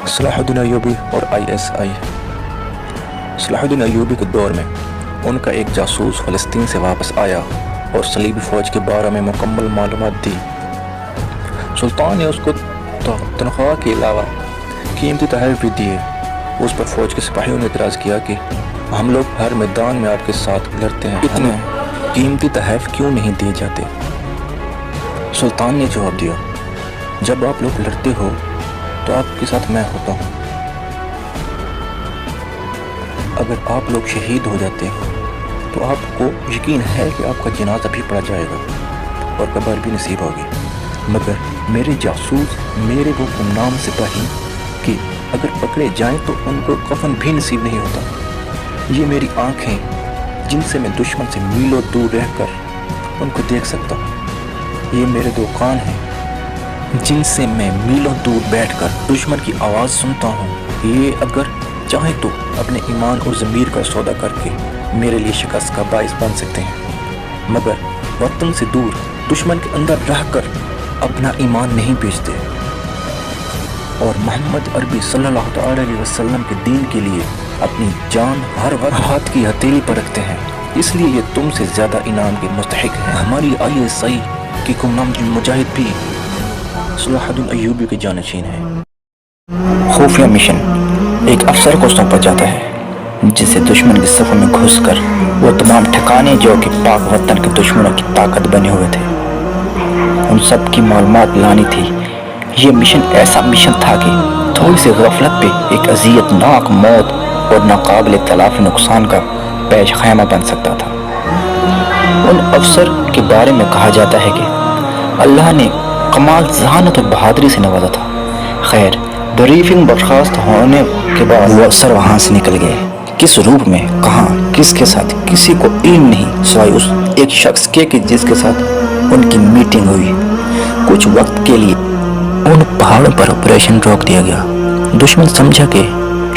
صلاح الدین ایوبی اور ISI۔ صلاح الدین ایوبی کے دور میں ان کا ایک جاسوس فلسطین سے واپس آیا اور صلیبی فوج کے بارے میں مکمل معلومات دی۔ سلطان نے اس کو تنخواہ کے علاوہ قیمتی تحائف بھی دیے۔ اس پر فوج کے سپاہیوں نے اعتراض کیا کہ ہم لوگ ہر میدان میں آپ کے ساتھ لڑتے ہیں، اتنے قیمتی تحائف کیوں نہیں دیے جاتے؟ سلطان نے جواب دیا، جب آپ لوگ لڑتے ہو تو آپ کے ساتھ میں ہوتا ہوں، اگر آپ لوگ شہید ہو جاتے ہو تو آپ کو یقین ہے کہ آپ کا جنازہ بھی پڑا جائے گا اور قبر بھی نصیب ہوگی، مگر میرے جاسوس، میرے وہ گمنام سپاہی کہ اگر پکڑے جائیں تو ان کو کفن بھی نصیب نہیں ہوتا، یہ میری آنکھیں جن سے میں دشمن سے میلوں دور رہ کر ان کو دیکھ سکتا ہوں، یہ میرے دو کان ہیں جن سے میں میلوں دور بیٹھ کر دشمن کی آواز سنتا ہوں، یہ اگر چاہیں تو اپنے ایمان اور ضمیر کا سودا کر کے میرے لیے شکست کا باعث بن سکتے ہیں، مگر وطن سے دور دشمن کے اندر رہ کر اپنا ایمان نہیں بیچتے اور محمد عربی صلی اللہ علیہ وسلم کے دین کے لیے اپنی جان ہر وقت ہاتھ کی ہتھیلی پر رکھتے ہیں، اس لیے یہ تم سے زیادہ انعام کے مستحق ہیں۔ ہماری ISI کی گمنام مجاہد بھی صلاح الدین ایوبی کے جانشین ہیں۔ خفیہ مشن ایک افسر کو سونپا جاتا ہے جسے دشمن کے صفوں میں گھس کر وہ تمام ٹھکانے جو کہ پاک وطن کے دشمنوں کی طاقت بنے ہوئے تھے ان سب کی معلومات لانی تھی۔ یہ مشن ایسا مشن تھا کہ تھوڑی سی غفلت پہ ایک اذیت ناک موت اور ناقابل تلافی نقصان کا پیش خیمہ بن سکتا تھا۔ ان افسر کے بارے میں کہا جاتا ہے کہ اللہ نے کمال ذہانت اور بہادری سے نوازا تھا۔ خیر، بریفنگ برخاست ہونے کے بعد وہ افسر وہاں سے نکل گئے۔ کس روپ میں، کہاں، کس کے ساتھ، کسی کو علم نہیں سوائے اس ایک شخص کے جس کے ساتھ ان کی میٹنگ ہوئی۔ کچھ وقت کے لیے ان پہاڑوں پر آپریشن روک دیا گیا۔ دشمن سمجھا کہ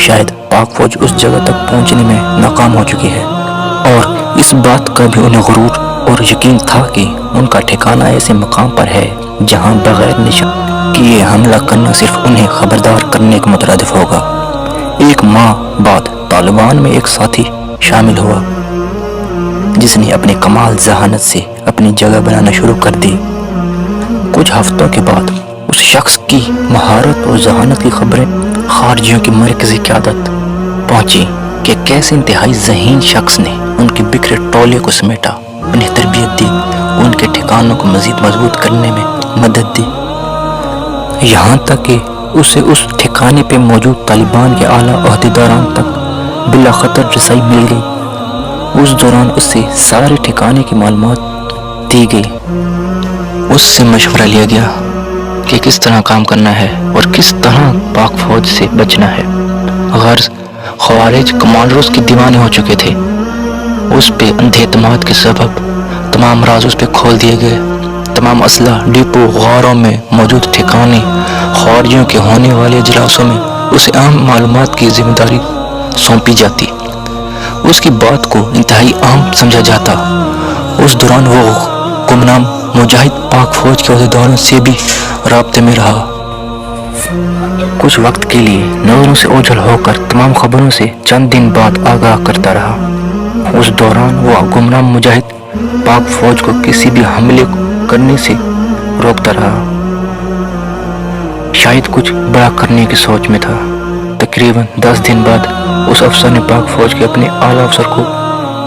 شاید پاک فوج اس جگہ تک پہنچنے میں ناکام ہو چکی ہے، اور اس بات کا بھی انہیں غرور اور یقین تھا کہ ان کا ٹھکانہ ایسے مقام پر ہے جہاں بغیر نشان کیے حملہ کرنا صرف انہیں خبردار کرنے کے مترادف ہوگا۔ ایک ماہ بعد طالبان میں ایک ساتھی شامل ہوا جس نے اپنے کمال ذہانت سے اپنی جگہ بنانا شروع کر دی۔ کچھ ہفتوں کے بعد اس شخص کی مہارت اور ذہانت کی خبریں خارجیوں کی مرکزی قیادت پہنچی کہ کیسے انتہائی ذہین شخص نے ان کے بکھرے ٹولے کو سمیٹا، انہیں تربیت دی، ان کے ٹھکانوں کو مزید مضبوط کرنے میں مدد دی، یہاں تک کہ اسے اس ٹھکانے پہ موجود طالبان کے اعلیٰ عہدیداران تک بلا خطر رسائی مل گئی۔ اس دوران اس سے سارے ٹھکانے کی معلومات دی گئی، اس سے مشورہ لیا گیا کہ کس طرح کام کرنا ہے اور کس طرح پاک فوج سے بچنا ہے۔ غرض خوارج کمانڈرز کے دیوانے ہو چکے تھے، اس پہ اندھے اعتماد کے سبب تمام راز اس پہ کھول دیے گئے، تمام اسلحہ ڈپو غاروں میں موجود ٹھکانے خارجیوں کے ہونے والے اجلاسوں میں اسے اہم معلومات کی ذمہ داری سونپی جاتی، اس کی بات کو انتہائی اہم سمجھا جاتا۔ اس دوران وہ گمنام مجاہد پاک فوج کے عہدیداروں سے بھی رابطے میں رہا، کچھ وقت کے لیے نظروں سے اوجھل ہو کر تمام خبروں سے چند دن بعد آگاہ کرتا رہا۔ اس دوران وہ گمنام مجاہد پاک فوج کو کسی بھی حملے کرنے سے روکتا رہا، شاید کچھ بڑا کرنے کی سوچ میں تھا۔ تقریباً 10 دن بعد اس افسر نے پاک فوج کے اپنے اعلیٰ افسر کو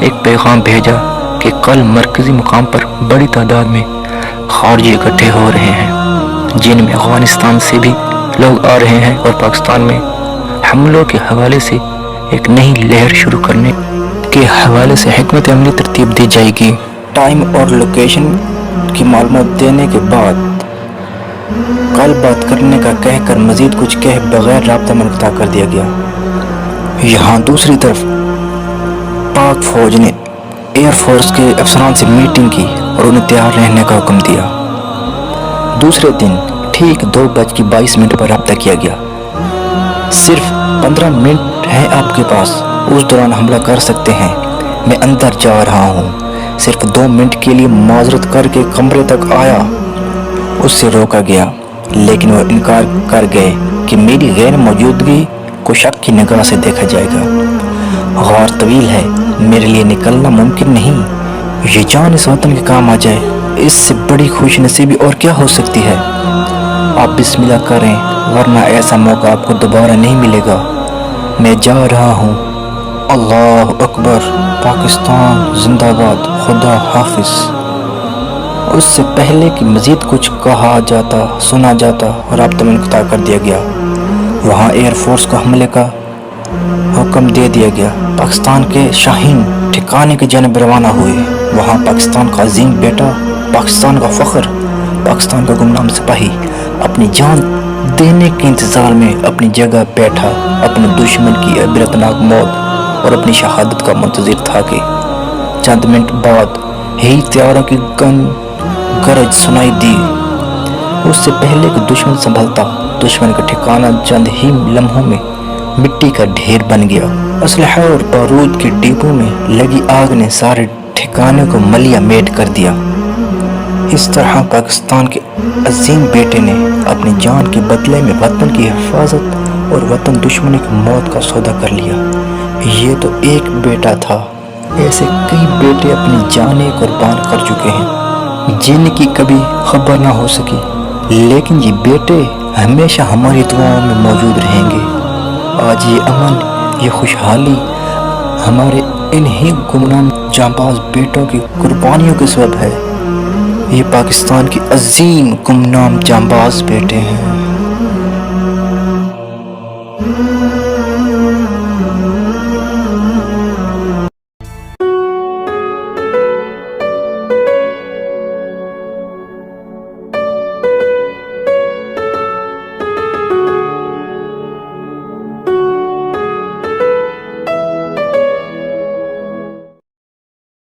ایک پیغام بھیجا کہ کل مرکزی مقام پر بڑی تعداد میں خارجی اکٹھے ہو رہے ہیں، جن میں افغانستان سے بھی لوگ آ رہے ہیں، اور پاکستان میں حملوں کے حوالے سے ایک نئی لہر شروع کرنے کے حوالے سے حکمت عملی ترتیب دی جائے گی۔ ٹائم اور لوکیشن کی معلومات دینے کے بعد کل بات کرنے کا کہہ کر مزید کچھ کہہ بغیر رابطہ منقطع کر دیا گیا۔ یہاں دوسری طرف پاک فوج نے ایئر فورس کے افسران سے میٹنگ کی اور انہیں تیار رہنے کا حکم دیا۔ دوسرے دن ٹھیک 2:22 پر رابطہ کیا گیا۔ صرف 15 منٹ ہے آپ کے پاس، اس دوران حملہ کر سکتے ہیں، میں اندر جا رہا ہوں۔ صرف 2 منٹ کے لیے معذرت کر کے کمرے تک آیا، اس سے روکا گیا لیکن وہ انکار کر گئے کہ میری غیر موجودگی کو شک کی نگاہ سے دیکھا جائے گا۔ غار طویل ہے، میرے لیے نکلنا ممکن نہیں۔ یہ جان اس وطن کے کام آ جائے، اس سے بڑی خوش نصیبی اور کیا ہو سکتی ہے۔ آپ بسم اللہ کریں، ورنہ ایسا موقع آپ کو دوبارہ نہیں ملے گا۔ میں جا رہا ہوں۔ اللہ اکبر، پاکستان زندہ باد، خدا حافظ۔ اس سے پہلے کہ مزید کچھ کہا جاتا، سنا جاتا، رابطہ منقطع کر دیا گیا۔ وہاں ایئر فورس کو حملے کا حکم دے دیا گیا۔ پاکستان کے شاہین ٹھکانے کی جانب روانہ ہوئے۔ وہاں پاکستان کا عظیم بیٹا، پاکستان کا فخر، پاکستان کا گمنام سپاہی اپنی جان دینے کے انتظار میں اپنی جگہ بیٹھا، اپنے دشمن کی عبرتناک موت اور اپنی شہادت کا منتظر تھا کہ چند منٹ بعد ہی تیاروں کی گرج سنائی دی۔ اس سے پہلے کہ دشمن سنبھلتا، دشمن کا ٹھکانہ چند ہی لمحوں میں مٹی کا ڈھیر بن گیا۔ اسلحہ اور بارود کے ڈیپوں میں لگی آگ نے سارے ٹھکانے کو ملیہ میٹ کر دیا۔ اس طرح پاکستان کے عظیم بیٹے نے اپنی جان کے بدلے میں وطن کی حفاظت اور وطن دشمنی کی موت کا سودا کر لیا۔ یہ تو ایک بیٹا تھا، ایسے کئی بیٹے اپنی جانیں قربان کر چکے ہیں جن کی کبھی خبر نہ ہو سکی، لیکن یہ بیٹے ہمیشہ ہماری دعاؤں میں موجود رہیں گے۔ آج یہ امن، یہ خوشحالی ہمارے انہی گمنام جانباز بیٹوں کی قربانیوں کے سبب ہے۔ یہ پاکستان کے عظیم گمنام جانباز بیٹے ہیں۔